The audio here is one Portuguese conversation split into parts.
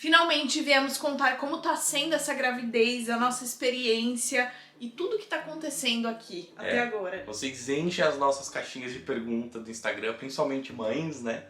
Finalmente viemos contar como tá sendo essa gravidez, a nossa experiência e tudo que tá acontecendo aqui até agora. Vocês enchem as nossas caixinhas de pergunta do Instagram, principalmente mães, né?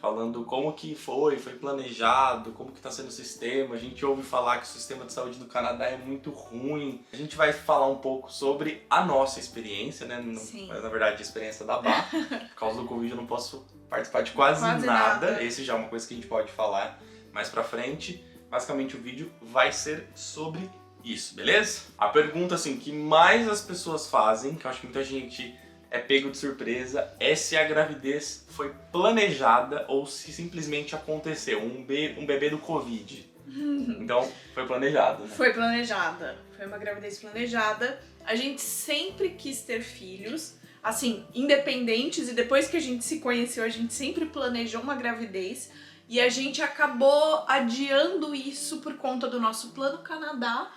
Falando como que foi planejado, como que tá sendo o sistema. A gente ouve falar que o sistema de saúde do Canadá é muito ruim. A gente vai falar um pouco sobre a nossa experiência, né? Mas na verdade a experiência da Bá. Por causa do Covid eu não posso participar de quase nada. Esse já é uma coisa que a gente pode falar mais pra frente. Basicamente o vídeo vai ser sobre isso, beleza? A pergunta assim que mais as pessoas fazem, que eu acho que muita gente é pego de surpresa, é se a gravidez foi planejada ou se simplesmente aconteceu, um bebê do Covid. Então, foi planejado, né? Foi planejada, foi uma gravidez planejada. A gente sempre quis ter filhos, assim, independentes, e depois que a gente se conheceu, a gente sempre planejou uma gravidez. E a gente acabou adiando isso por conta do nosso plano Canadá.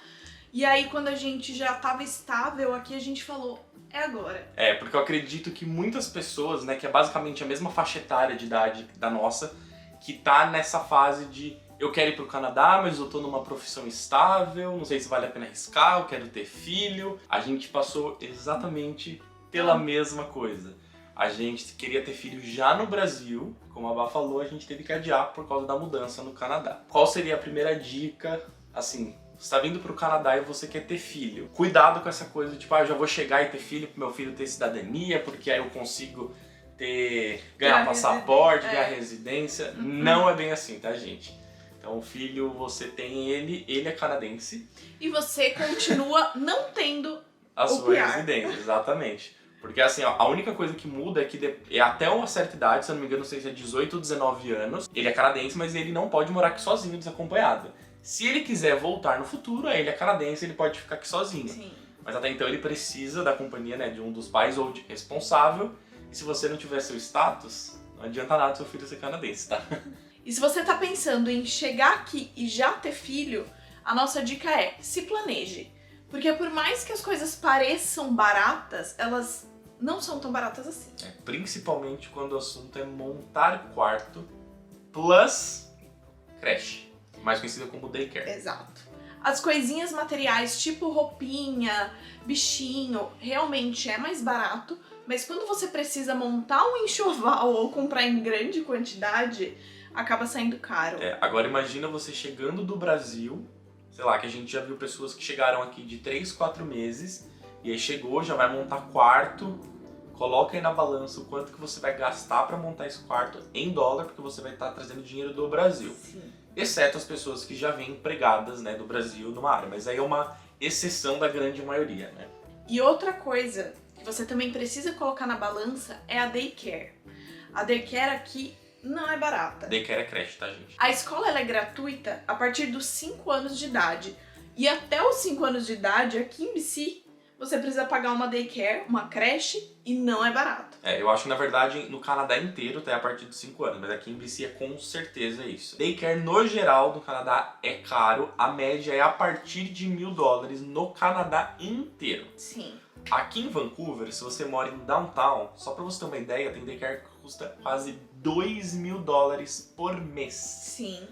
E aí, quando a gente já estava estável aqui, a gente falou, é agora. Porque eu acredito que muitas pessoas, né, que é basicamente a mesma faixa etária de idade da nossa, que tá nessa fase de eu quero ir pro Canadá, mas eu tô numa profissão estável, não sei se vale a pena arriscar, eu quero ter filho. A gente passou exatamente pela mesma coisa. A gente queria ter filho já no Brasil, como a Bá falou, a gente teve que adiar por causa da mudança no Canadá. Qual seria a primeira dica, assim, você tá vindo pro Canadá e você quer ter filho? Cuidado com essa coisa, tipo, eu já vou chegar e ter filho pro meu filho ter cidadania, porque aí eu consigo ganhar passaporte, ganhar residência. Não é bem assim, tá, gente? Então o filho, você tem ele é canadense. E você continua não tendo a sua residência, exatamente. Porque assim, ó, a única coisa que muda é que até uma certa idade, se eu não me engano, não sei se é 18 ou 19 anos, ele é canadense, mas ele não pode morar aqui sozinho, desacompanhado. Se ele quiser voltar no futuro, aí ele é canadense, ele pode ficar aqui sozinho. Sim. Mas até então ele precisa da companhia, né, de um dos pais ou de responsável. E se você não tiver seu status, não adianta nada seu filho ser canadense, tá? E se você tá pensando em chegar aqui e já ter filho, a nossa dica é, se planeje. Porque por mais que as coisas pareçam baratas, elas não são tão baratas assim. Principalmente quando o assunto é montar quarto plus creche, mais conhecida como daycare. Exato. As coisinhas materiais, tipo roupinha, bichinho, realmente é mais barato, mas quando você precisa montar um enxoval ou comprar em grande quantidade, acaba saindo caro. Agora imagina você chegando do Brasil, sei lá, que a gente já viu pessoas que chegaram aqui de 3, 4 meses, e aí chegou, já vai montar quarto, coloca aí na balança o quanto que você vai gastar para montar esse quarto em dólar, porque você vai estar trazendo dinheiro do Brasil. Sim. Exceto as pessoas que já vêm empregadas, né, do Brasil numa área, mas aí é uma exceção da grande maioria, né? E outra coisa que você também precisa colocar na balança é a daycare. A daycare aqui não é barata. Daycare é creche, tá, gente? A escola ela é gratuita a partir dos 5 anos de idade. E até os 5 anos de idade, aqui em BC, você precisa pagar uma daycare, uma creche, e não é barato. Eu acho que na verdade no Canadá inteiro tá a partir dos 5 anos, mas aqui em BC é com certeza isso. Daycare no geral no Canadá é caro, a média é a partir de $1.000 no Canadá inteiro. Sim. Aqui em Vancouver, se você mora em downtown, só pra você ter uma ideia, tem daycare que custa quase $2.000 por mês. Sim.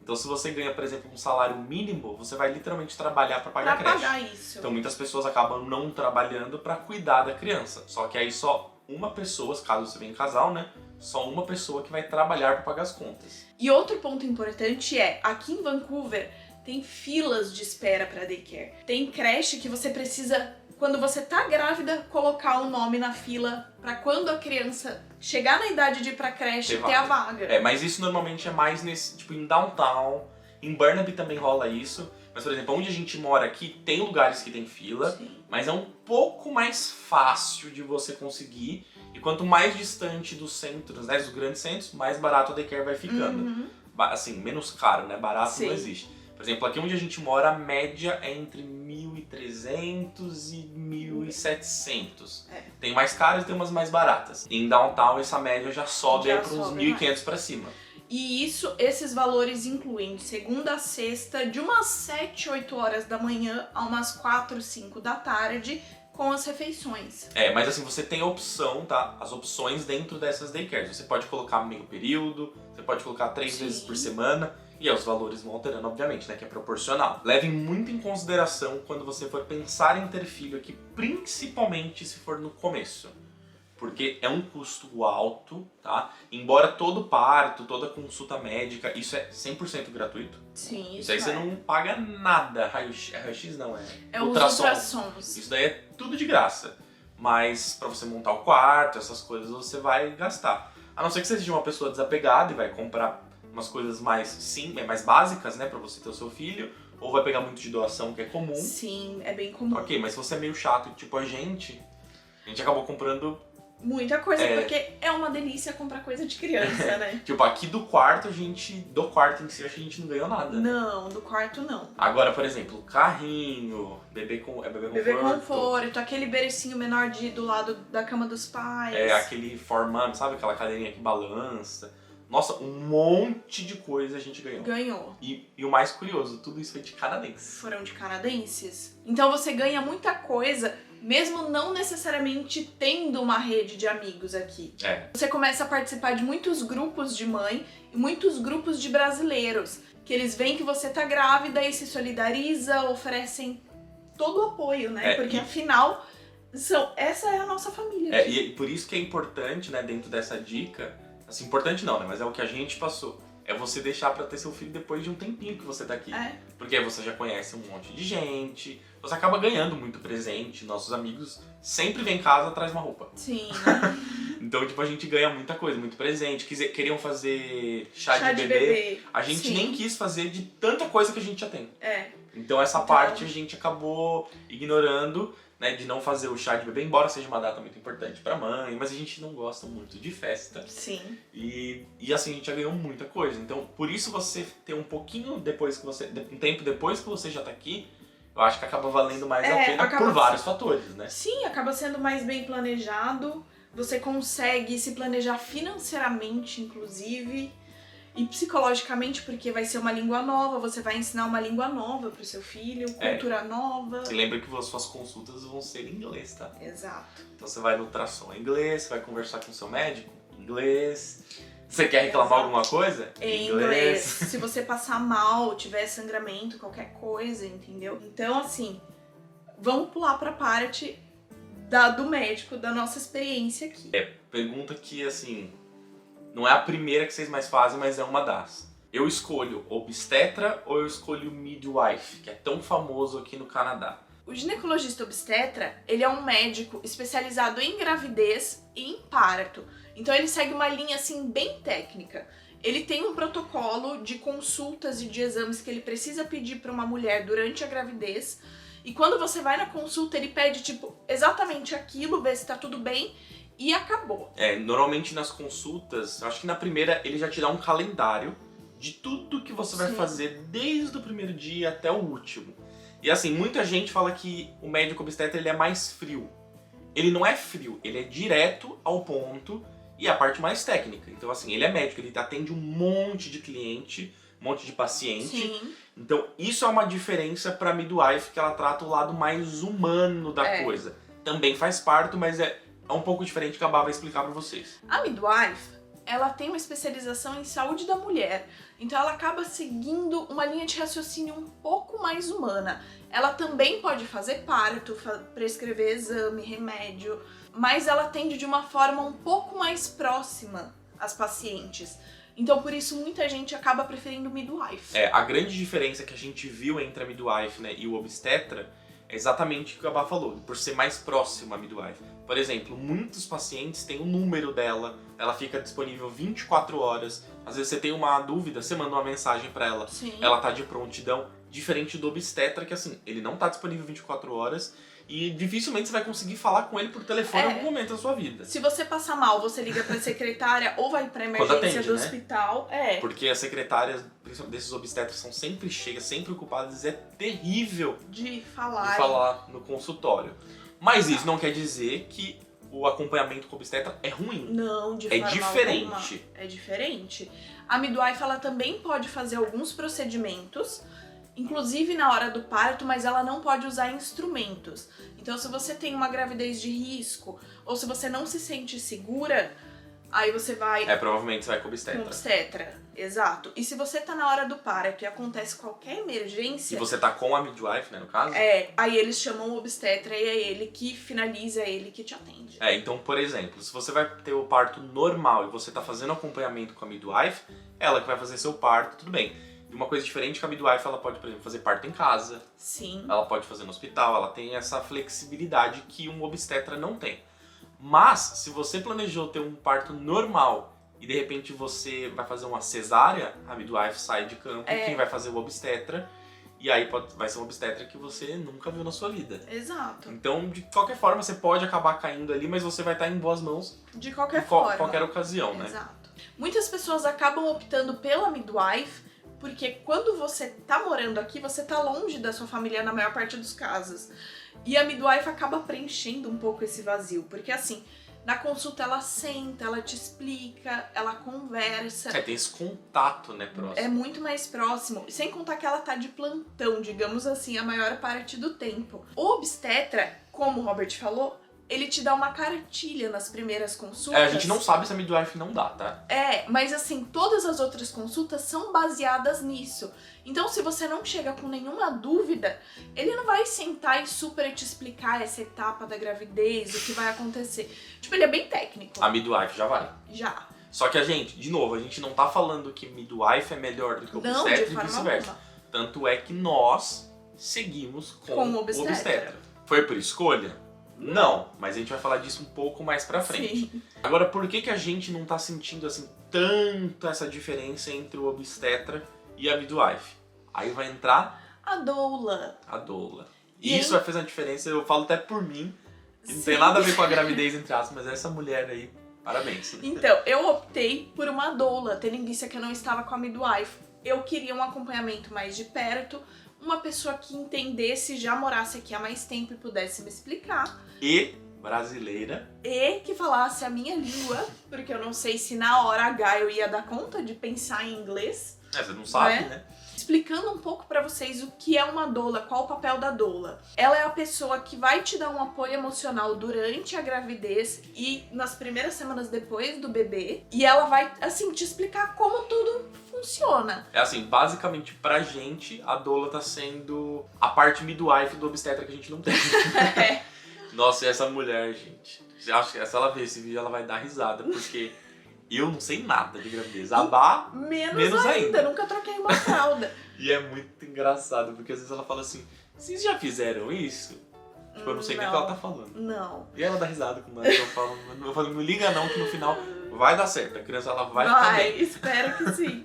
Então se você ganha, por exemplo, um salário mínimo, você vai literalmente trabalhar para pagar a creche. Pagar isso. Então muitas pessoas acabam não trabalhando para cuidar da criança. Só que aí só uma pessoa, caso você venha em casal, né? Só uma pessoa que vai trabalhar para pagar as contas. E outro ponto importante é, aqui em Vancouver tem filas de espera para daycare. Tem creche que você precisa, quando você tá grávida, colocar o nome na fila para quando a criança chegar na idade de ir pra creche ter a vaga. Mas isso normalmente é mais nesse, tipo, em downtown. Em Burnaby também rola isso. Mas, por exemplo, onde a gente mora aqui, tem lugares que tem fila. Sim. Mas é um pouco mais fácil de você conseguir. E quanto mais distante dos centros, né, dos grandes centros, mais barato a daycare vai ficando. Assim, menos caro, né? Barato não existe. Por exemplo, aqui onde a gente mora, a média é entre 1.300 e 1.700. Tem mais caras e tem umas mais baratas. Em downtown, essa média já sobe para uns 1.500 para cima. E esses valores incluem de segunda a sexta, de umas 7, 8 horas da manhã a umas 4, 5 da tarde, com as refeições. Mas assim, você tem a opção, tá? As opções dentro dessas daycares. Você pode colocar meio período, você pode colocar 3 vezes por semana. E aí os valores vão alterando, obviamente, né? Que é proporcional. Levem muito em consideração quando você for pensar em ter filho aqui, principalmente se for no começo. Porque é um custo alto, tá? Embora todo parto, toda consulta médica, isso é 100% gratuito. Sim, isso aí você não paga nada. Raio-X não, é ultrassom. Os ultrassons. Isso daí é tudo de graça. Mas pra você montar o quarto, essas coisas, você vai gastar. A não ser que você seja uma pessoa desapegada e vai comprar umas coisas mais básicas, né, pra você ter o seu filho. Ou vai pegar muito de doação, que é comum. Sim, é bem comum. Ok, mas se você é meio chato, tipo a gente acabou comprando muita coisa, porque é uma delícia comprar coisa de criança, né? Tipo, aqui do quarto em si, acho que a gente não ganhou nada. Não, do quarto não. Agora, por exemplo, carrinho, bebê conforto, aquele berecinho menor do lado da cama dos pais. Aquele formando, sabe? Aquela cadeirinha que balança. Nossa, um monte de coisa a gente ganhou. Ganhou. E o mais curioso, tudo isso foi de canadenses. Foram de canadenses. Então você ganha muita coisa, mesmo não necessariamente tendo uma rede de amigos aqui. Você começa a participar de muitos grupos de mãe e muitos grupos de brasileiros, que eles veem que você tá grávida e se solidariza, oferecem todo o apoio, né? Porque afinal, essa é a nossa família. E por isso que é importante, né, dentro dessa dica, assim, importante não, né, mas é o que a gente passou. É você deixar pra ter seu filho depois de um tempinho que você tá aqui. Porque aí você já conhece um monte de gente, você acaba ganhando muito presente, nossos amigos sempre vêm em casa atrás de uma roupa. Sim. Então, tipo, a gente ganha muita coisa, muito presente. Queriam fazer chá de bebê. A gente nem quis fazer de tanta coisa que a gente já tem. Então essa parte a gente acabou ignorando, né, de não fazer o chá de bebê, embora seja uma data muito importante pra mãe, mas a gente não gosta muito de festa. Sim. E assim, a gente já ganhou muita coisa. Então, por isso você ter um pouquinho depois que você... um tempo depois que você já tá aqui, eu acho que acaba valendo mais a pena por vários fatores, né? Sim, acaba sendo mais bem planejado. Você consegue se planejar financeiramente, inclusive, e psicologicamente, porque vai ser uma língua nova, você vai ensinar uma língua nova pro seu filho, cultura nova. E lembra que as suas consultas vão ser em inglês, tá? Exato. Então você vai no ultrassom em inglês, você vai conversar com o seu médico em inglês. Você quer reclamar alguma coisa? Em inglês. Se você passar mal, tiver sangramento, qualquer coisa, entendeu? Então, assim, vamos pular pra parte do médico, da nossa experiência aqui. Pergunta que, assim, não é a primeira que vocês mais fazem, mas é uma das. Eu escolho obstetra ou eu escolho midwife, que é tão famoso aqui no Canadá? O ginecologista obstetra, ele é um médico especializado em gravidez e em parto. Então ele segue uma linha, assim, bem técnica. Ele tem um protocolo de consultas e de exames que ele precisa pedir para uma mulher durante a gravidez. E quando você vai na consulta, ele pede, tipo, exatamente aquilo, vê se tá tudo bem e acabou. Normalmente nas consultas, acho que na primeira ele já te dá um calendário de tudo que você vai fazer desde o primeiro dia até o último. E assim, muita gente fala que o médico obstetra ele é mais frio. Ele não é frio, ele é direto ao ponto e a parte mais técnica. Então assim, ele é médico, ele atende um monte de cliente, um monte de paciente. Sim. Então isso é uma diferença pra midwife, que ela trata o lado mais humano da coisa. Também faz parto, mas é um pouco diferente, que a Bá vai explicar pra vocês. A midwife, ela tem uma especialização em saúde da mulher, então ela acaba seguindo uma linha de raciocínio um pouco mais humana. Ela também pode fazer parto, prescrever exame, remédio, mas ela atende de uma forma um pouco mais próxima às pacientes. Então por isso muita gente acaba preferindo o midwife. A grande diferença que a gente viu entre a midwife, né, e o obstetra é exatamente o que a Bá falou, por ser mais próximo à midwife. Por exemplo, muitos pacientes têm o número dela, ela fica disponível 24 horas. Às vezes você tem uma dúvida, você manda uma mensagem pra ela, ela tá de prontidão. Diferente do obstetra, que assim, ele não tá disponível 24 horas e dificilmente você vai conseguir falar com ele por telefone em algum momento da sua vida. Se você passar mal, você liga pra secretária ou vai pra emergência do hospital. Porque as secretárias, principalmente desses obstetras, são sempre cheias, sempre ocupadas, é terrível de falar no consultório. Mas isso não quer dizer que o acompanhamento com o obstetra é ruim. Não, de forma diferente. Alguma. É diferente. A midwife, ela também pode fazer alguns procedimentos, inclusive na hora do parto, mas ela não pode usar instrumentos. Então se você tem uma gravidez de risco ou se você não se sente segura, Aí você vai... Provavelmente você vai com Com obstetra. obstetra, exato. E se você tá na hora do parto e acontece qualquer emergência... E você tá com a midwife, né, no caso? Aí eles chamam o obstetra e é ele que finaliza, é ele que te atende. Então, por exemplo, se você vai ter o parto normal e você tá fazendo acompanhamento com a midwife, ela que vai fazer seu parto, tudo bem. E uma coisa diferente que a midwife, ela pode, por exemplo, fazer parto em casa. Sim. Ela pode fazer no hospital, ela tem essa flexibilidade que um obstetra não tem. Mas, se você planejou ter um parto normal e de repente você vai fazer uma cesárea, a midwife sai de campo, quem vai fazer o obstetra, e aí vai ser um obstetra que você nunca viu na sua vida. Exato. Então, de qualquer forma, você pode acabar caindo ali, mas você vai estar em boas mãos de qualquer forma. Qualquer ocasião, né? Exato. Muitas pessoas acabam optando pela midwife, porque quando você tá morando aqui, você tá longe da sua família na maior parte dos casos. E a midwife acaba preenchendo um pouco esse vazio, porque assim, na consulta ela senta, ela te explica, ela conversa. Tem esse contato, né, próximo. É muito mais próximo. Sem contar que ela tá de plantão, digamos assim, a maior parte do tempo. O obstetra, como o Robert falou, ele te dá uma cartilha nas primeiras consultas. A gente não sabe se a midwife não dá, tá? Mas assim, todas as outras consultas são baseadas nisso. Então, se você não chega com nenhuma dúvida, ele não vai sentar e super te explicar essa etapa da gravidez, o que vai acontecer. Tipo, ele é bem técnico. A midwife já vai. Já. Só que a gente não tá falando que midwife é melhor do que obstetra e vice-versa. Tanto é que nós seguimos com o obstetra. Foi por escolha? Não, mas a gente vai falar disso um pouco mais pra frente. Sim. Agora, por que a gente não tá sentindo assim tanto essa diferença entre o obstetra e a midwife? Aí vai entrar a doula. E isso vai fazer uma diferença, eu falo até por mim, que não tem nada a ver com a gravidez, entre aspas, mas essa mulher aí, parabéns. Então, eu optei por uma doula, tendo em vista que eu não estava com a midwife. Eu queria um acompanhamento mais de perto, uma pessoa que entendesse, já morasse aqui há mais tempo e pudesse me explicar. E brasileira. E que falasse a minha língua, porque eu não sei se na hora H eu ia dar conta de pensar em inglês. Você não sabe, né? Explicando um pouco pra vocês o que é uma doula, qual o papel da doula. Ela é a pessoa que vai te dar um apoio emocional durante a gravidez e nas primeiras semanas depois do bebê. E ela vai, assim, te explicar como tudo funciona. É assim, basicamente pra gente, a doula tá sendo a parte midwife do obstetra que a gente não tem. Nossa, e essa mulher, gente. Acho que se ela ver esse vídeo, ela vai dar risada, porque eu não sei nada de gravidez. A Bá, menos ainda. Nunca troquei uma fralda. E é muito engraçado, porque às vezes ela fala assim, vocês já fizeram isso? Tipo, eu não sei o que ela tá falando. Não. E ela dá risada com eu falo, eu falo, não liga não, que no final vai dar certo. A criança, ela vai ficar bem. Espero que sim.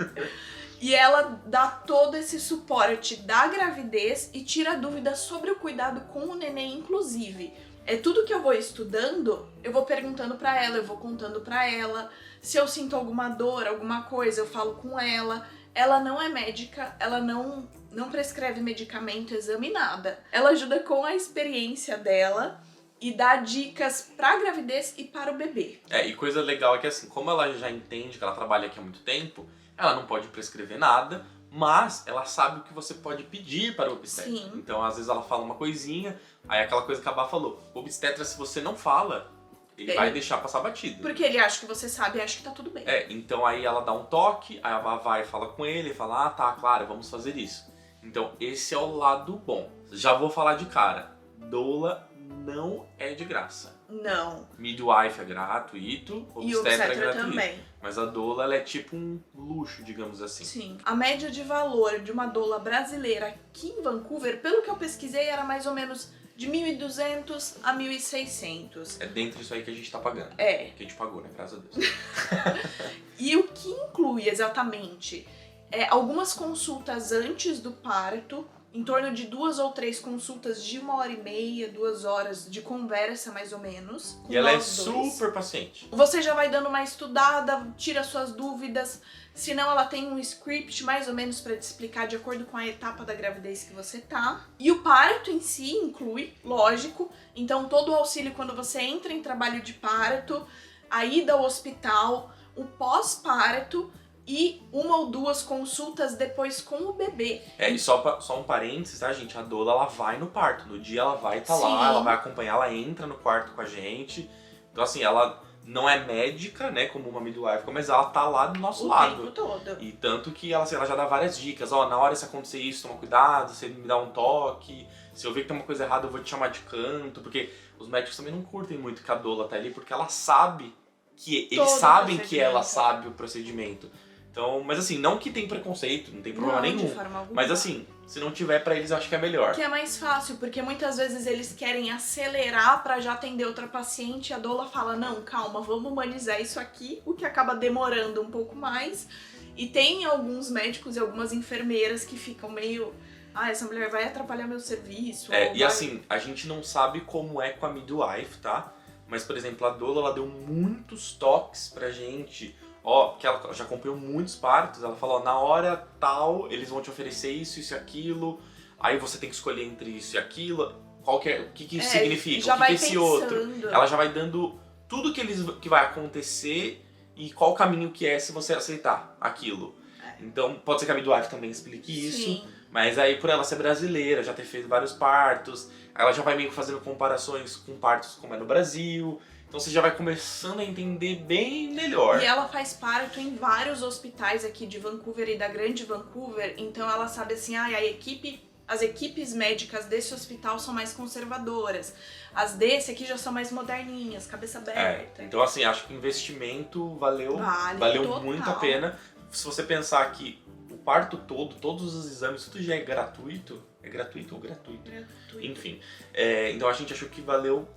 E ela dá todo esse suporte da gravidez e tira dúvidas sobre o cuidado com o neném, inclusive. É tudo que eu vou estudando, eu vou perguntando pra ela, eu vou contando pra ela. Se eu sinto alguma dor, alguma coisa, eu falo com ela. Ela não é médica, ela não prescreve medicamento, exame, nada. Ela ajuda com a experiência dela e dá dicas pra gravidez e para o bebê. E coisa legal é que assim, como ela já entende que ela trabalha aqui há muito tempo, ela não pode prescrever nada, mas ela sabe o que você pode pedir para o obstetra. Sim. Então, às vezes ela fala uma coisinha, aí aquela coisa que a Bá falou, o obstetra, se você não fala, ele vai deixar passar batido. Porque ele acha que você sabe e acha que tá tudo bem. Então aí ela dá um toque, aí a Bá vai e fala com ele, fala, tá, claro, vamos fazer isso. Então, esse é o lado bom. Já vou falar de cara, doula não é de graça. Não. Midwife é gratuito, e o obstetra é gratuito. também. Mas a doula, ela é tipo um luxo, digamos assim. Sim. A média de valor de uma doula brasileira aqui em Vancouver, pelo que eu pesquisei, era mais ou menos de 1.200 a 1.600. É dentro disso aí que a gente tá pagando. Que a gente pagou, né? Graças a Deus. E o que inclui exatamente? Algumas consultas antes do parto, em torno de 2 ou 3 consultas de 1h30, 2 horas de conversa, mais ou menos. E ela é super paciente. Você já vai dando uma estudada, tira suas dúvidas. Se não, ela tem um script mais ou menos para te explicar de acordo com a etapa da gravidez que você tá. E o parto em si inclui, lógico. Então, todo o auxílio quando você entra em trabalho de parto, a ida ao hospital, o pós-parto e 1 ou 2 consultas depois com o bebê. E só um parênteses, tá, gente? A doula, ela vai no parto. No dia ela vai estar lá, ela vai acompanhar, ela entra no quarto com a gente. Então, assim, ela não é médica, né, como uma midwife, mas ela tá lá do nosso O lado. tempo todo. E tanto que ela já dá várias dicas. Ó, na hora se acontecer isso, toma cuidado, você me dá um toque. Se eu ver que tem uma coisa errada, eu vou te chamar de canto. Porque os médicos também não curtem muito que a doula tá ali, porque ela sabe que... Eles sabem que ela sabe o procedimento. Então, mas assim, não que tem preconceito, não tem problema nenhum. De forma alguma. Mas assim, se não tiver pra eles, eu acho que é melhor. Que é mais fácil, porque muitas vezes eles querem acelerar pra já atender outra paciente e a doula fala, não, calma, vamos humanizar isso aqui, o que acaba demorando um pouco mais. E tem alguns médicos e algumas enfermeiras que ficam meio... essa mulher vai atrapalhar meu serviço. E assim, a gente não sabe como é com a midwife, tá? Mas, por exemplo, a doula, ela deu muitos toques pra gente. Que ela já acompanhou muitos partos, ela falou, na hora tal, eles vão te oferecer isso, isso e aquilo, aí você tem que escolher entre isso e aquilo, o que isso significa, o que é esse outro. Ela já vai dando tudo que vai acontecer e qual caminho que é se você aceitar aquilo. Então, pode ser que a midwife também explique isso, mas aí por ela ser brasileira, já ter feito vários partos, ela já vai meio que fazendo comparações com partos como é no Brasil. Então você já vai começando a entender bem melhor. E ela faz parto em vários hospitais aqui de Vancouver e da Grande Vancouver, então ela sabe assim, as equipes médicas desse hospital são mais conservadoras, as desse aqui já são mais moderninhas, cabeça aberta. Então assim, acho que o investimento valeu muito a pena. Se você pensar que o parto todo, todos os exames, tudo já é gratuito. É gratuito ou gratuito? Gratuito. Enfim. Então a gente achou que valeu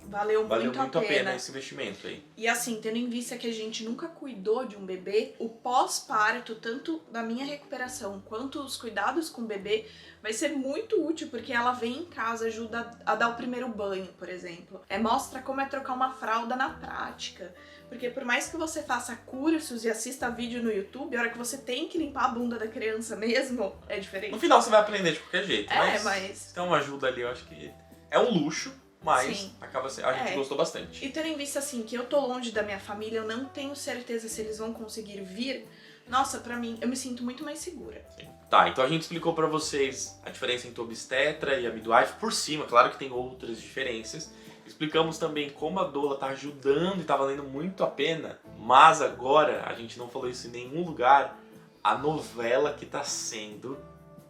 muito a pena esse investimento aí. E assim, tendo em vista que a gente nunca cuidou de um bebê, o pós-parto, tanto da minha recuperação quanto os cuidados com o bebê, vai ser muito útil, porque ela vem em casa, ajuda a dar o primeiro banho, por exemplo. Mostra como é trocar uma fralda na prática. Porque por mais que você faça cursos e assista vídeo no YouTube, a hora que você tem que limpar a bunda da criança mesmo, é diferente. No final você vai aprender de qualquer jeito, mas... Então ajuda ali, eu acho que é um luxo, mas acaba sendo, a gente gostou bastante. E tendo em vista assim, que eu tô longe da minha família, eu não tenho certeza se eles vão conseguir vir, nossa, pra mim, eu me sinto muito mais segura. Sim. Tá, então a gente explicou pra vocês a diferença entre o obstetra e a midwife por cima, claro que tem outras diferenças. Explicamos também como a doula tá ajudando e tá valendo muito a pena, mas agora, a gente não falou isso em nenhum lugar, a novela que tá sendo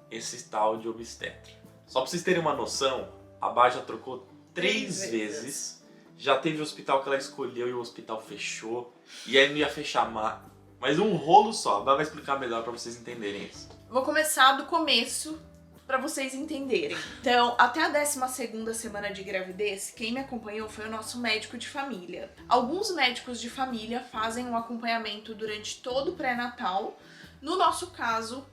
esse tal de obstetra. Só pra vocês terem uma noção, a Bá já trocou 3 vezes, já teve o hospital que ela escolheu e o hospital fechou, e aí não ia fechar mas um rolo só. A Bá vai explicar melhor pra vocês entenderem isso. Vou começar do começo, pra vocês entenderem. Então, até a 12ª semana de gravidez, quem me acompanhou foi o nosso médico de família. Alguns médicos de família fazem um acompanhamento durante todo o pré-natal. No nosso caso,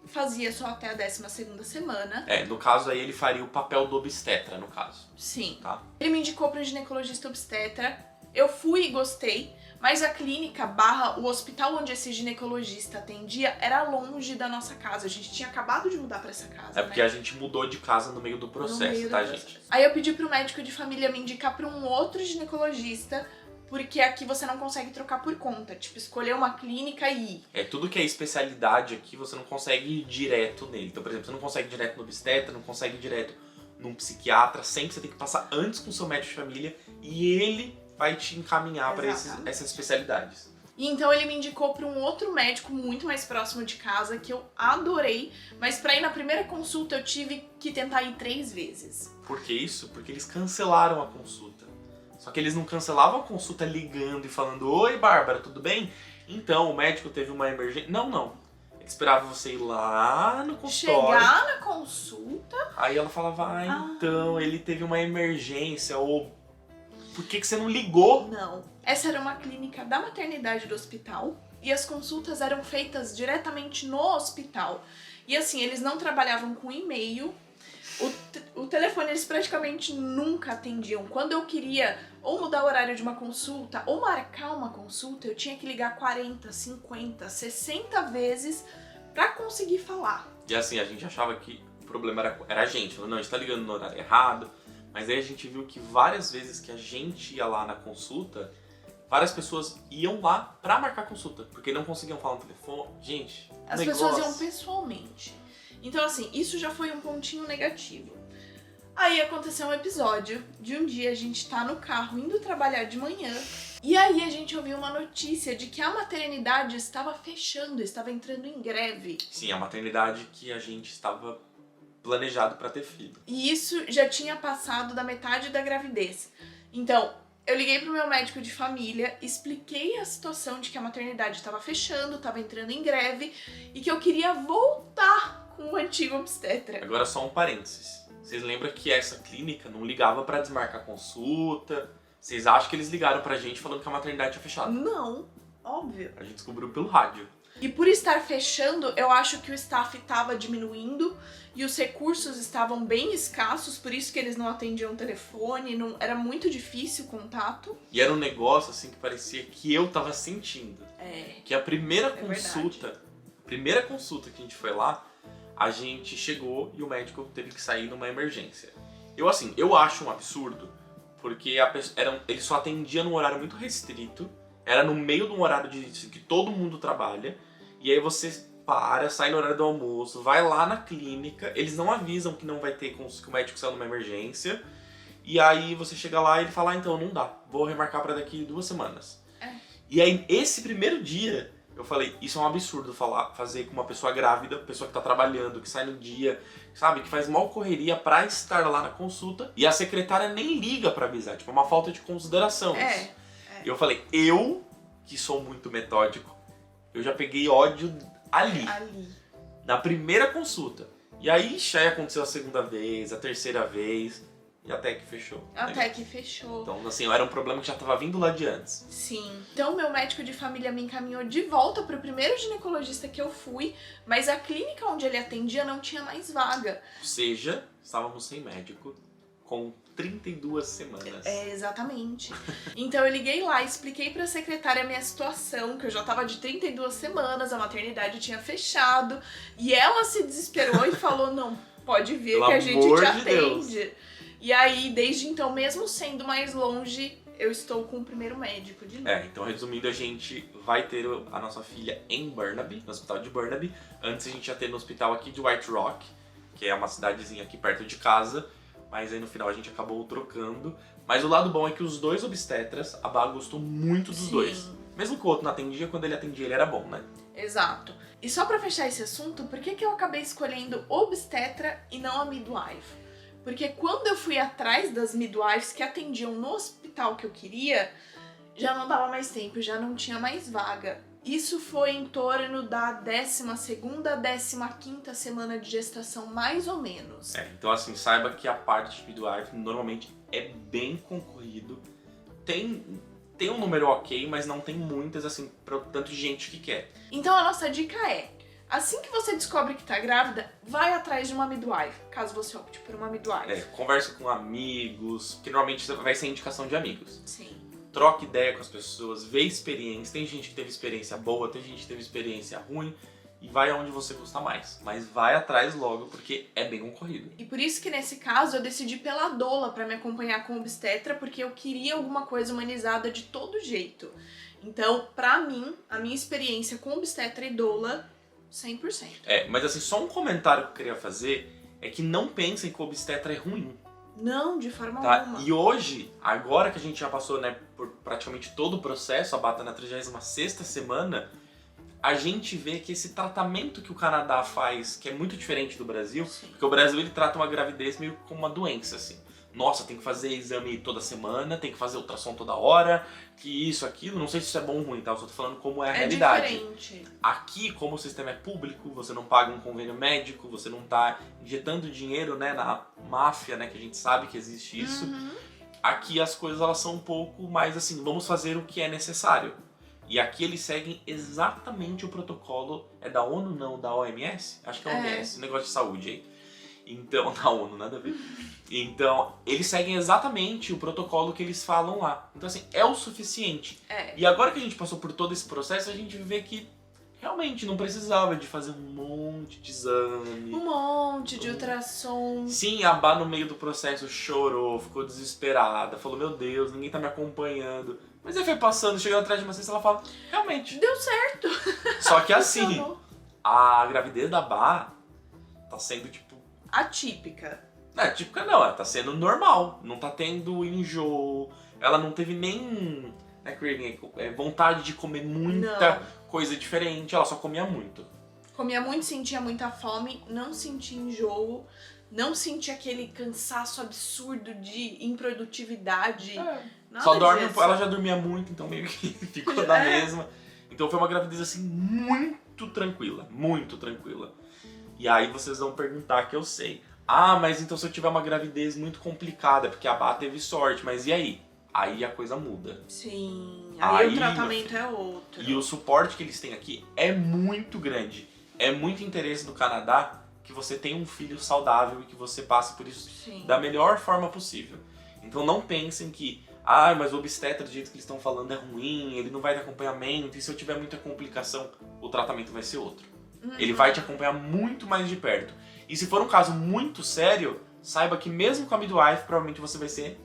fazia só até a 12ª semana. No caso aí ele faria o papel do obstetra, no caso. Sim. Tá? Ele me indicou para um ginecologista obstetra. Eu fui e gostei. Mas a clínica / o hospital onde esse ginecologista atendia era longe da nossa casa. A gente tinha acabado de mudar pra essa casa, porque a gente mudou de casa no meio do processo, gente? Aí eu pedi pro médico de família me indicar pra um outro ginecologista, porque aqui você não consegue trocar por conta. Tipo, escolher uma clínica e ir. Tudo que é especialidade aqui, você não consegue ir direto nele. Então, por exemplo, você não consegue ir direto no obstetra, não consegue ir direto num psiquiatra. Sempre você tem que passar antes com o seu médico de família e ele vai te encaminhar para essas especialidades. E então ele me indicou para um outro médico muito mais próximo de casa, que eu adorei, mas para ir na primeira consulta eu tive que tentar ir 3 vezes. Por que isso? Porque eles cancelaram a consulta. Só que eles não cancelavam a consulta ligando e falando: "Oi, Bárbara, tudo bem? Então, o médico teve uma emergência." Não. Ele esperava você ir lá no consultório. Chegar na consulta. Aí ela falava: então, ele teve uma emergência, ou por que você não ligou? Não. Essa era uma clínica da maternidade do hospital e as consultas eram feitas diretamente no hospital. E assim, eles não trabalhavam com e-mail, o telefone eles praticamente nunca atendiam. Quando eu queria ou mudar o horário de uma consulta ou marcar uma consulta, eu tinha que ligar 40, 50, 60 vezes pra conseguir falar. E assim, a gente achava que o problema era a gente. Falou: não, a gente tá ligando no horário errado. Mas aí a gente viu que várias vezes que a gente ia lá na consulta, várias pessoas iam lá pra marcar consulta, porque não conseguiam falar no telefone. Gente, as pessoas iam pessoalmente. Então assim, isso já foi um pontinho negativo. Aí aconteceu um episódio de um dia a gente tá no carro indo trabalhar de manhã E aí a gente ouviu uma notícia de que a maternidade estava fechando, estava entrando em greve. Sim, a maternidade que a gente estava planejado para ter filho. E isso já tinha passado da metade da gravidez. Então, eu liguei pro meu médico de família, expliquei a situação de que a maternidade estava fechando, estava entrando em greve e que eu queria voltar com o antigo obstetra. Agora só um parênteses. Vocês lembram que essa clínica não ligava para desmarcar consulta? Vocês acham que eles ligaram pra gente falando que a maternidade tinha fechado? Não, óbvio. A gente descobriu pelo rádio. E por estar fechando, eu acho que o staff estava diminuindo e os recursos estavam bem escassos, por isso que eles não atendiam o telefone, era muito difícil o contato. E era um negócio assim que parecia que eu tava sentindo. Que a primeira consulta que a gente foi lá, a gente chegou e o médico teve que sair numa emergência. Eu acho um absurdo, porque ele só atendia num horário muito restrito, era no meio de um horário que todo mundo trabalha, e aí você sai no horário do almoço, vai lá na clínica, eles não avisam que não vai ter, que o médico saiu numa emergência, e aí você chega lá e ele fala, então não dá, vou remarcar pra daqui 2 semanas. E aí esse primeiro dia, eu falei, isso é um absurdo fazer com uma pessoa grávida, pessoa que tá trabalhando, que sai no dia, sabe, que faz mal correria pra estar lá na consulta, e a secretária nem liga pra avisar, tipo, é uma falta de consideração isso. E eu falei, que sou muito metódico, eu já peguei ódio ali. Na primeira consulta. E aí já aconteceu a segunda vez, a terceira vez, e até que fechou. Até que fechou. Então, assim, era um problema que já tava vindo lá de antes. Sim. Então, meu médico de família me encaminhou de volta pro primeiro ginecologista que eu fui, mas a clínica onde ele atendia não tinha mais vaga. Ou seja, estávamos sem médico com 32 semanas. Exatamente. Então eu liguei lá, expliquei pra secretária a minha situação, que eu já tava de 32 semanas, a maternidade tinha fechado, e ela se desesperou e falou, não, pode vir que a gente te atende. E aí, desde então, mesmo sendo mais longe, eu estou com o primeiro médico de novo. Então resumindo, a gente vai ter a nossa filha em Burnaby, no hospital de Burnaby. Antes a gente ia ter no hospital aqui de White Rock, que é uma cidadezinha aqui perto de casa. Mas aí no final a gente acabou trocando. Mas o lado bom é que os dois obstetras, a Bá gostou muito dos dois. Mesmo que o outro não atendia, quando ele atendia ele era bom, né? Exato. E só pra fechar esse assunto, por que eu acabei escolhendo obstetra e não a midwife? Porque quando eu fui atrás das midwives que atendiam no hospital que eu queria, já não dava mais tempo, já não tinha mais vaga. Isso foi em torno da 12ª, 15ª semana de gestação, mais ou menos. Então assim, saiba que a parte de midwife normalmente é bem concorrido. Tem um número ok, mas não tem muitas, assim, pra tanto de gente que quer. Então a nossa dica é, assim que você descobre que tá grávida, vai atrás de uma midwife, caso você opte por uma midwife. Conversa com amigos, que normalmente vai ser indicação de amigos. Sim. Troca ideia com as pessoas, vê experiência. Tem gente que teve experiência boa, tem gente que teve experiência ruim. E vai aonde você gosta mais. Mas vai atrás logo, porque é bem concorrido. E por isso que nesse caso eu decidi pela doula pra me acompanhar com o obstetra, porque eu queria alguma coisa humanizada de todo jeito. Então, pra mim, a minha experiência com obstetra e doula, 100%. Mas assim, só um comentário que eu queria fazer é que não pensem que o obstetra é ruim. Não, de forma alguma. E hoje, agora que a gente já passou, né, por praticamente todo o processo, a Bá tá na 36ª semana, a gente vê que esse tratamento que o Canadá faz, que é muito diferente do Brasil, porque o Brasil ele trata uma gravidez meio como uma doença, assim. Nossa, tem que fazer exame toda semana, tem que fazer ultrassom toda hora, que isso, aquilo. Não sei se isso é bom ou ruim, tá? Eu só tô falando como é a realidade. Diferente. Aqui, como o sistema é público, você não paga um convênio médico, você não tá injetando dinheiro, né, na máfia, né, que a gente sabe que existe isso. Aqui as coisas elas são um pouco mais assim, vamos fazer o que é necessário. E aqui eles seguem exatamente o protocolo, é da ONU não, da OMS? Acho que é a OMS, negócio de saúde aí. Então, da ONU, nada a ver. Então, eles seguem exatamente o protocolo que eles falam lá. Então, assim, é o suficiente. E agora que a gente passou por todo esse processo, a gente vê que realmente não precisava de fazer um monte de exame. Um monte de ultrassom. Sim, a Bá no meio do processo chorou, ficou desesperada, falou, meu Deus, ninguém tá me acompanhando. Mas aí foi passando, chegando atrás de uma ciência, ela fala, realmente. Deu certo. Só que assim, a gravidez da Bá tá sendo, tipo... atípica. Não, atípica não, ela tá sendo normal. Não tá tendo enjoo. Ela não teve né, craving, vontade de comer muita coisa diferente, ela só comia muito. Comia muito, sentia muita fome, não sentia enjoo, não sentia aquele cansaço absurdo de improdutividade. Só dorme, ela já dormia muito, então meio que ficou na mesma. Então foi uma gravidez assim muito tranquila, muito tranquila. E aí vocês vão perguntar que eu sei. Ah, mas então se eu tiver uma gravidez muito complicada, porque a Bá teve sorte, mas e aí? Aí a coisa muda. Sim, aí o tratamento é outro. E o suporte que eles têm aqui é muito grande. É muito interesse do Canadá que você tenha um filho saudável e que você passe por isso da melhor forma possível. Então não pensem que, mas o obstetra do jeito que eles estão falando é ruim, ele não vai ter acompanhamento, e se eu tiver muita complicação, o tratamento vai ser outro. Ele vai te acompanhar muito mais de perto. E se for um caso muito sério, saiba que mesmo com a midwife, provavelmente você vai ser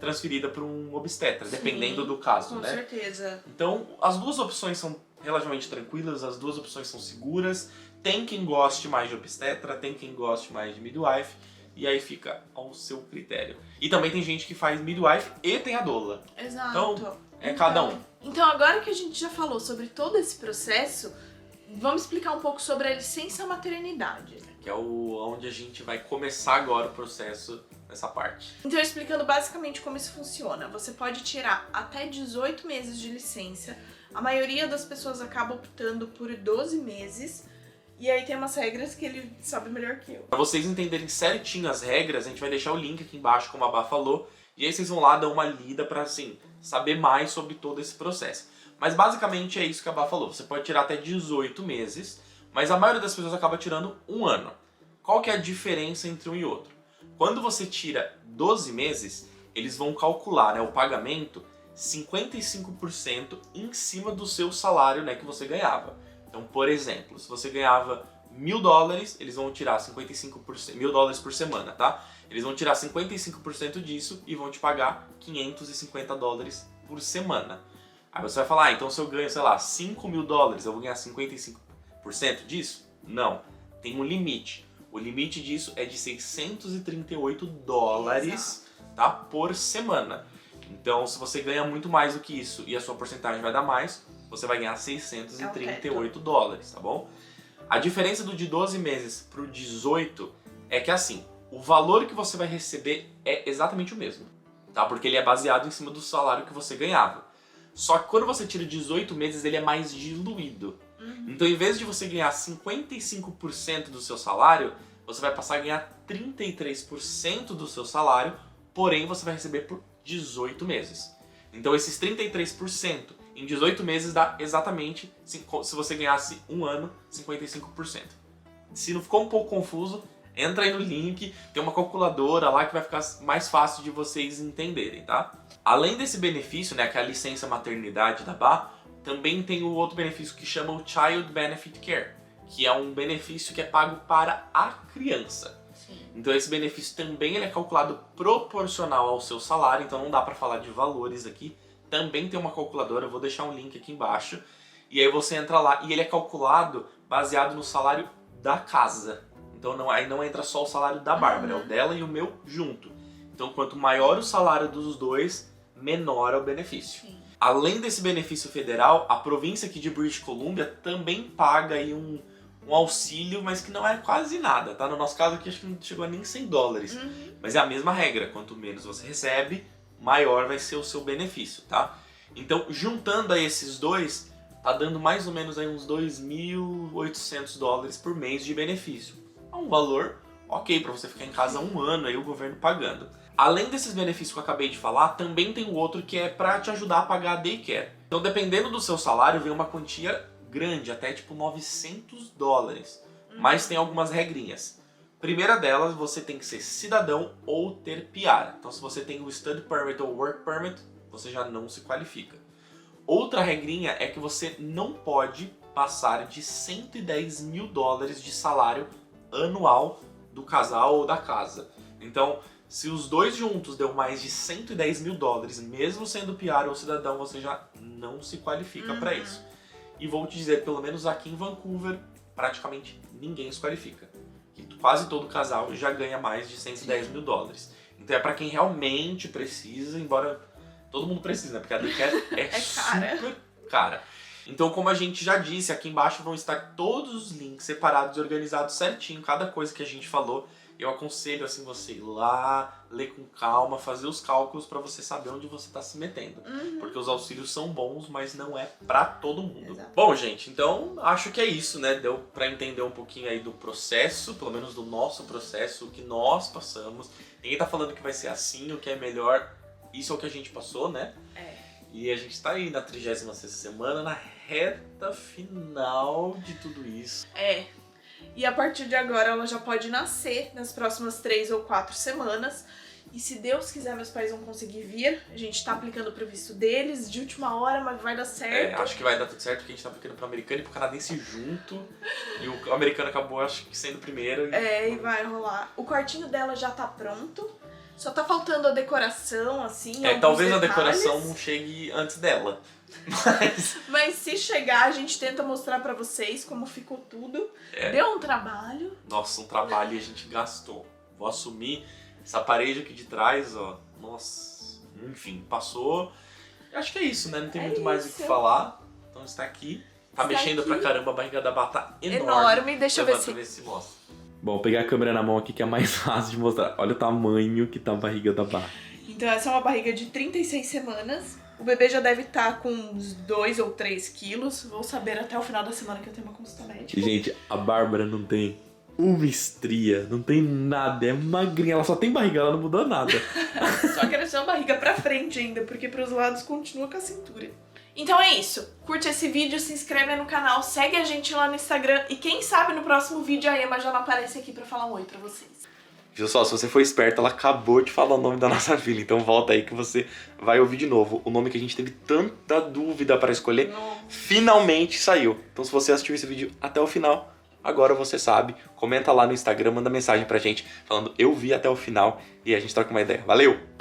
transferida para um obstetra, dependendo do caso, né? Com certeza. Então, as duas opções são relativamente tranquilas, as duas opções são seguras. Tem quem goste mais de obstetra, tem quem goste mais de midwife, e aí fica ao seu critério. E também tem gente que faz midwife e tem a doula. Exato. Então, cada um. Então, agora que a gente já falou sobre todo esse processo, vamos explicar um pouco sobre a licença maternidade. Que é onde a gente vai começar agora o processo nessa parte. Então, explicando basicamente como isso funciona. Você pode tirar até 18 meses de licença. A maioria das pessoas acaba optando por 12 meses. E aí tem umas regras que ele sabe melhor que eu. Para vocês entenderem certinho as regras, a gente vai deixar o link aqui embaixo, como a Bá falou. E aí vocês vão lá dar uma lida para, assim, saber mais sobre todo esse processo. Mas basicamente é isso que a Bá falou. Você pode tirar até 18 meses, mas a maioria das pessoas acaba tirando 1 ano. Qual que é a diferença entre um e outro? Quando você tira 12 meses, eles vão calcular, né, o pagamento 55% em cima do seu salário, né, que você ganhava. Então, por exemplo, se você ganhava $1.000, eles vão tirar 55%, $1.000 por semana, tá? Eles vão tirar 55% disso e vão te pagar $550 por semana. Aí você vai falar, então se eu ganho, sei lá, $5.000, eu vou ganhar 55% disso? Não, tem um limite. O limite disso é de $638, tá? Por semana. Então, se você ganha muito mais do que isso e a sua porcentagem vai dar mais, você vai ganhar $638, tá bom? A diferença do de 12 meses pro 18 é que, assim, o valor que você vai receber é exatamente o mesmo, tá? Porque ele é baseado em cima do salário que você ganhava. Só que quando você tira 18 meses, ele é mais diluído. Então, em vez de você ganhar 55% do seu salário, você vai passar a ganhar 33% do seu salário, porém você vai receber por 18 meses. Então, esses 33% em 18 meses dá exatamente, se você ganhasse 1 ano, 55%. Se não ficou um pouco confuso, entra aí no link, tem uma calculadora lá que vai ficar mais fácil de vocês entenderem, tá? Além desse benefício, né, que é a licença maternidade da Bá, também tem o outro benefício que chama o Child Benefit Care, que é um benefício que é pago para a criança. Sim. Então esse benefício também ele é calculado proporcional ao seu salário, então não dá para falar de valores aqui. Também tem uma calculadora, eu vou deixar um link aqui embaixo. E aí você entra lá e ele é calculado baseado no salário da casa. Então aí não entra só o salário da Bárbara, é o dela e o meu junto. Então quanto maior o salário dos dois, menor é o benefício. Sim. Além desse benefício federal, a província aqui de British Columbia também paga aí um auxílio, mas que não é quase nada, tá? No nosso caso aqui acho que não chegou a nem $100. Mas é a mesma regra, quanto menos você recebe, maior vai ser o seu benefício, tá? Então, juntando aí esses dois, tá dando mais ou menos aí uns $2.800 por mês de benefício. É um valor ok para você ficar em casa 1 ano aí o governo pagando. Além desses benefícios que eu acabei de falar, também tem o outro que é para te ajudar a pagar a daycare. Então, dependendo do seu salário, vem uma quantia grande, até tipo $900. Mas tem algumas regrinhas. Primeira delas, você tem que ser cidadão ou ter PR. Então, se você tem o Study Permit ou Work Permit, você já não se qualifica. Outra regrinha é que você não pode passar de $110.000 de salário anual do casal ou da casa. Então, se os dois juntos deu mais de $110.000, mesmo sendo PR ou cidadão, você já não se qualifica para isso. E vou te dizer, pelo menos aqui em Vancouver, praticamente ninguém se qualifica. Quase todo casal já ganha mais de $110.000. Então é para quem realmente precisa, embora Todo mundo precisa, né? Porque a Daycare é cara. super cara. Então, como a gente já disse, aqui embaixo vão estar todos os links separados e organizados certinho, cada coisa que a gente falou. Eu aconselho, assim, você ir lá, ler com calma, fazer os cálculos pra você saber onde você tá se metendo. Porque os auxílios são bons, mas não é pra todo mundo. Exato. Bom, gente, então acho que é isso, né? Deu pra entender um pouquinho aí do processo, pelo menos do nosso processo, o que nós passamos. Ninguém tá falando que vai ser assim, o que é melhor. Isso é o que a gente passou, né? E a gente tá aí na 36ª semana, na reta final de tudo isso. E a partir de agora ela já pode nascer nas próximas 3 ou 4 semanas. E se Deus quiser, meus pais vão conseguir vir. A gente tá aplicando pro visto deles de última hora, mas vai dar certo. Acho que vai dar tudo certo, porque a gente tá aplicando pro americano e pro canadense junto. E o americano acabou, acho que sendo o primeiro. E vai rolar. O quartinho dela já tá pronto. Só tá faltando a decoração, assim. Talvez a detalhes. decoração não chegue antes dela. Mas se chegar, a gente tenta mostrar pra vocês como ficou tudo. Deu um trabalho. Nossa, um trabalho e a gente gastou. Vou assumir essa parede aqui de trás, ó. Nossa, enfim, passou. Acho que é isso, né? Não tem muito mais o que falar. Então está aqui. Tá mexendo pra caramba, a barriga da Bá tá enorme. Deixa eu ver se mostra. Bom, vou pegar a câmera na mão aqui que é mais fácil de mostrar. Olha o tamanho que tá a barriga da Bá. Então essa é uma barriga de 36 semanas. O bebê já deve estar com uns 2 ou 3 quilos. Vou saber até o final da semana que eu tenho uma consulta médica. Gente, a Bárbara não tem uma estria, não tem nada. É magrinha, ela só tem barriga, ela não mudou nada. Só cresceu a barriga pra frente ainda, porque pros lados continua com a cintura. Então é isso. Curte esse vídeo, se inscreve no canal, segue a gente lá no Instagram. E quem sabe no próximo vídeo a Emma já não aparece aqui pra falar um oi pra vocês. Viu só, se você for esperto, ela acabou de falar o nome da nossa filha. Então volta aí que você vai ouvir de novo. O nome que a gente teve tanta dúvida para escolher, finalmente saiu. Então se você assistiu esse vídeo até o final, agora você sabe. Comenta lá no Instagram, manda mensagem pra gente falando eu vi até o final e a gente troca uma ideia. Valeu!